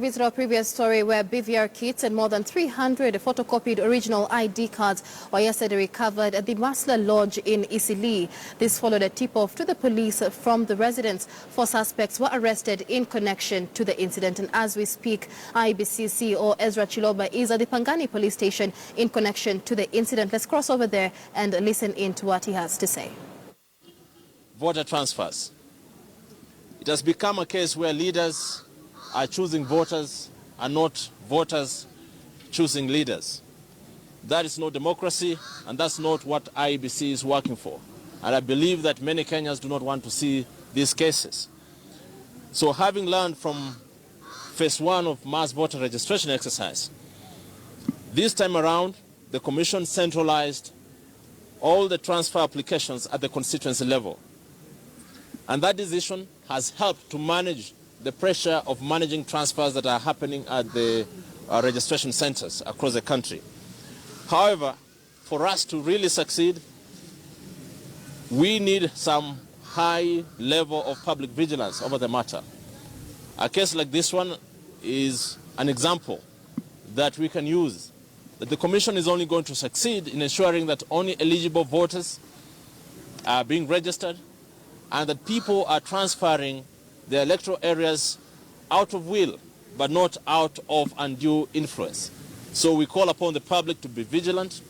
revisit our previous story where BVR kits and more than 300 photocopied original ID cards were yesterday recovered at the Masla Lodge in Eastleigh. This followed a tip-off to the police from the residents. 4 suspects were arrested in connection to the incident. And as we speak, IEBC CEO Ezra Chiloba is at the Pangani Police Station in connection to the incident. Let's cross over there and listen in to what he has to say. Voter transfers. It has become a case where leaders are choosing voters and not voters choosing leaders. That is not democracy, and that's not what IEBC is working for. And I believe that many Kenyans do not want to see these cases. So having learned from phase 1 of mass voter registration exercise, this time around, the Commission centralized all the transfer applications at the constituency level. And that decision has helped to manage the pressure of managing transfers that are happening at the registration centers across the country. However, for us to really succeed, we need some high level of public vigilance over the matter. A case like this one is an example that we can use, that the Commission is only going to succeed in ensuring that only eligible voters are being registered and that people are transferring their electoral areas out of will, but not out of undue influence. So we call upon the public to be vigilant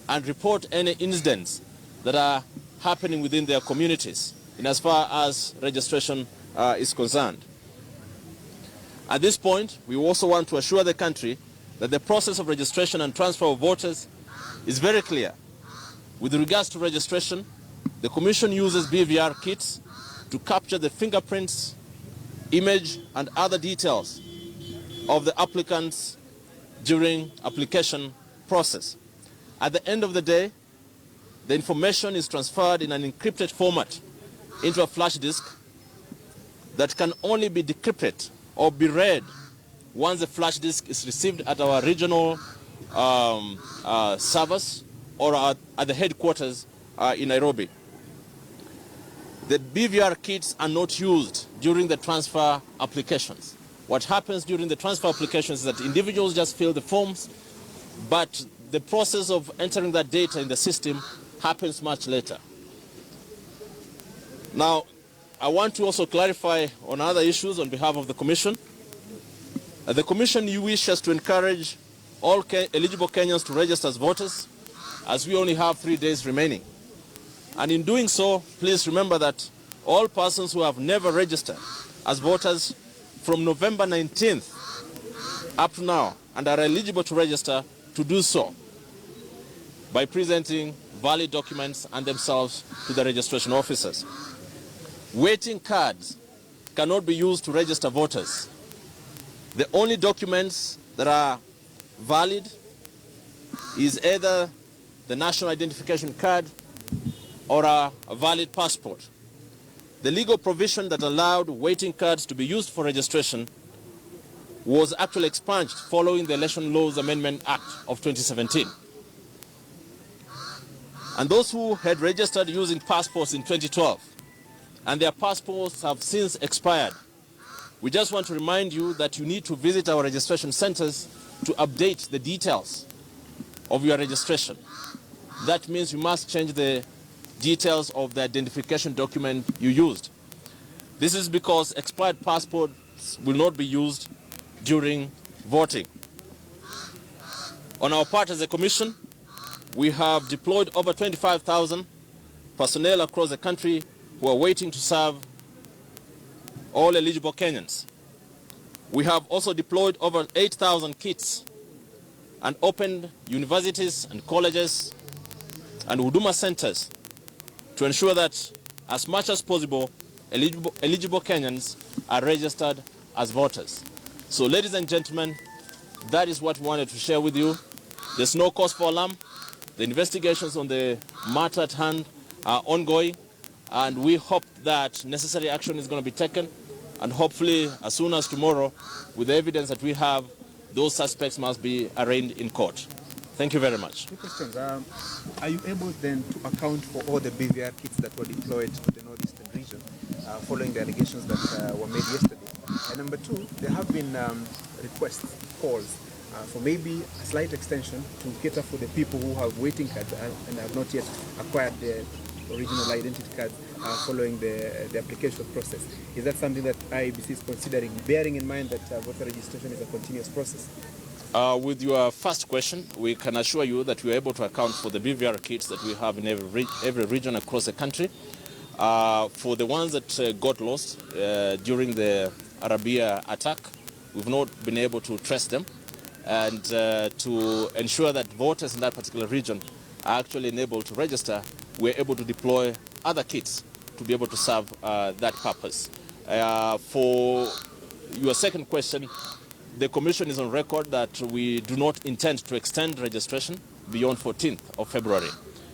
and report any incidents that are happening within their communities in as far as registration is concerned. At this point, we also want to assure the country that the process of registration and transfer of voters is very clear. With regards to registration, the Commission uses BVR kits to capture the fingerprints, image, and other details of the applicants during application process. At the end of the day, the information is transferred in an encrypted format into a flash disk that can only be decrypted or be read once the flash disk is received at our regional servers or at the headquarters in Nairobi. The BVR kits are not used during the transfer applications. What happens during the transfer applications is that individuals just fill the forms, but the process of entering that data in the system happens much later. Now, I want to also clarify on other issues on behalf of the Commission. The Commission wishes to encourage all eligible Kenyans to register as voters, as we only have 3 days remaining. And in doing so, please remember that all persons who have never registered as voters from November 19th up to now and are eligible to register to do so by presenting valid documents and themselves to the registration officers. Waiting cards cannot be used to register voters. The only documents that are valid is either the national identification card or a valid passport. The legal provision that allowed waiting cards to be used for registration was actually expunged following the Election Laws Amendment Act of 2017. And those who had registered using passports in 2012 and their passports have since expired, we just want to remind you that you need to visit our registration centers to update the details of your registration. That means you must change the details of the identification document you used. This is because expired passports will not be used during voting. On our part as a Commission, we have deployed over 25,000 personnel across the country who are waiting to serve all eligible Kenyans. We have also deployed over 8,000 kits and opened universities and colleges and Huduma centers to ensure that as much as possible, eligible Kenyans are registered as voters. So ladies and gentlemen, that is what we wanted to share with you. There's no cause for alarm. The investigations on the matter at hand are ongoing, and we hope that necessary action is going to be taken, and hopefully as soon as tomorrow, with the evidence that we have, those suspects must be arraigned in court. Thank you very much. Two questions. Are you able then to account for all the BVR kits that were deployed to the northeastern region following the allegations that were made yesterday? And number two, there have been requests, calls for maybe a slight extension to cater for the people who have waiting cards and have not yet acquired the original identity cards following the application process. Is that something that IEBC is considering, bearing in mind that voter registration is a continuous process? With your first question, we can assure you that we are able to account for the BVR kits that we have in every region across the country. For the ones that got lost during the Arabia attack, we've not been able to trace them, and to ensure that voters in that particular region are actually enabled to register, we're able to deploy other kits to be able to serve that purpose. For your second question, the Commission is on record that we do not intend to extend registration beyond 14th of February.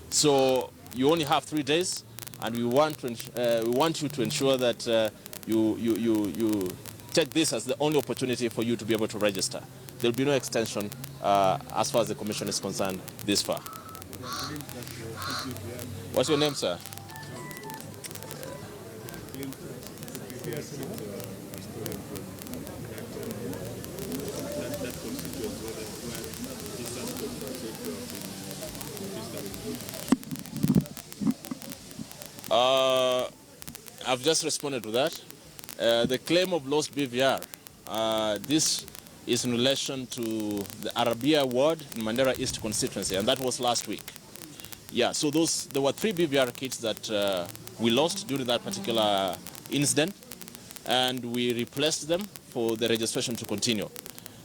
So you only have 3 days, and we want you to ensure that you take this as the only opportunity for you to be able to register. There will be no extension as far as the Commission is concerned this far. What's your name, sir? I've just responded to that. The claim of lost BVR, this is in relation to the Arabia ward in Mandera East constituency, and that was last week. Yeah, so there were 3 BVR kits that we lost during that particular incident, and we replaced them for the registration to continue.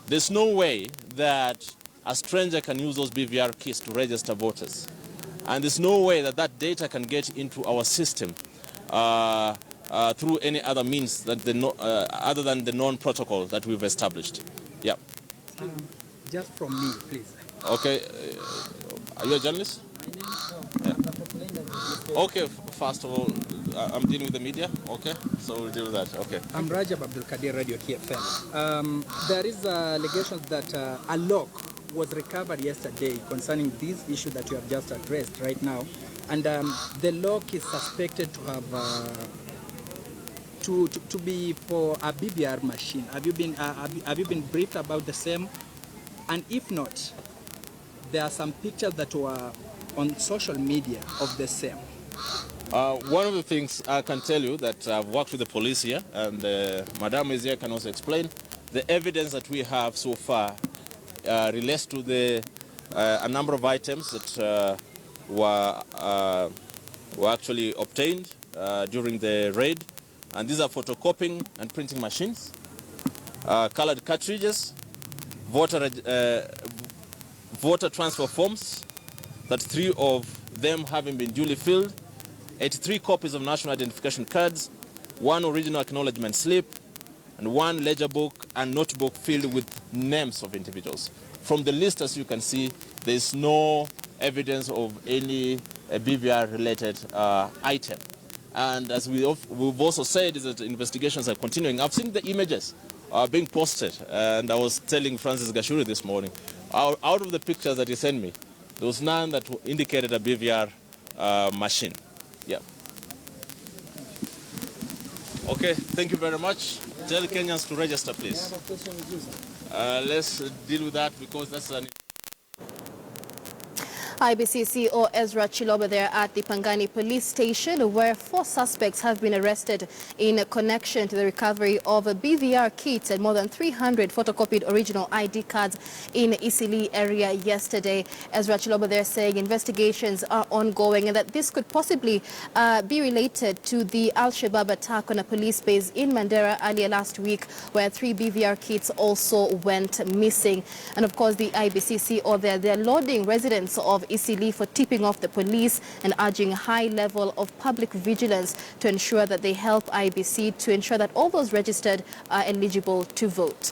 There's no way that a stranger can use those BVR kits to register voters. And there's no way that that data can get into our system through any other means that other than the known protocol that we've established. Yeah. Just from me, please. Okay. Are you a journalist? Yeah. Okay. First of all, I'm dealing with the media. Okay. So we'll deal with that. Okay. I'm Rajab Abdul Kadir, Radio KFM. There is allegations that a lock was recovered yesterday concerning this issue that you have just addressed right now, and the lock is suspected to have to be for a BVR machine. Have you been briefed about the same? And if not, there are some pictures that were on social media of the same. One of the things I can tell you that I've worked with the police here, and Madam is here, can also explain. The evidence that we have so far relates to a number of items that were actually obtained during the raid, and these are photocopying and printing machines, colored cartridges, voter transfer forms, that 3 of them having been duly filled, 83 copies of national identification cards, 1 original acknowledgement slip, and 1 ledger book and notebook filled with names of individuals. From the list, as you can see, there is no evidence of any BVR-related item. And as we've also said, is that investigations are continuing. I've seen the images being posted, and I was telling Francis Gashuri this morning, out of the pictures that he sent me, there was none that indicated a BVR machine. Yeah. Okay, thank you very much. Tell Kenyans to register, please. Let's deal with that because that's an... IEBC CEO Ezra Chiloba there at the Pangani Police Station, where 4 suspects have been arrested in connection to the recovery of BVR kits and more than 300 photocopied original ID cards in Eastleigh area yesterday. Ezra Chiloba there saying investigations are ongoing and that this could possibly be related to the Al-Shabaab attack on a police base in Mandera earlier last week, where 3 BVR kits also went missing. And of course, the IEBC CEO they're lauding residents of Eastleigh for tipping off the police and urging a high level of public vigilance to ensure that they help IEBC to ensure that all those registered are eligible to vote.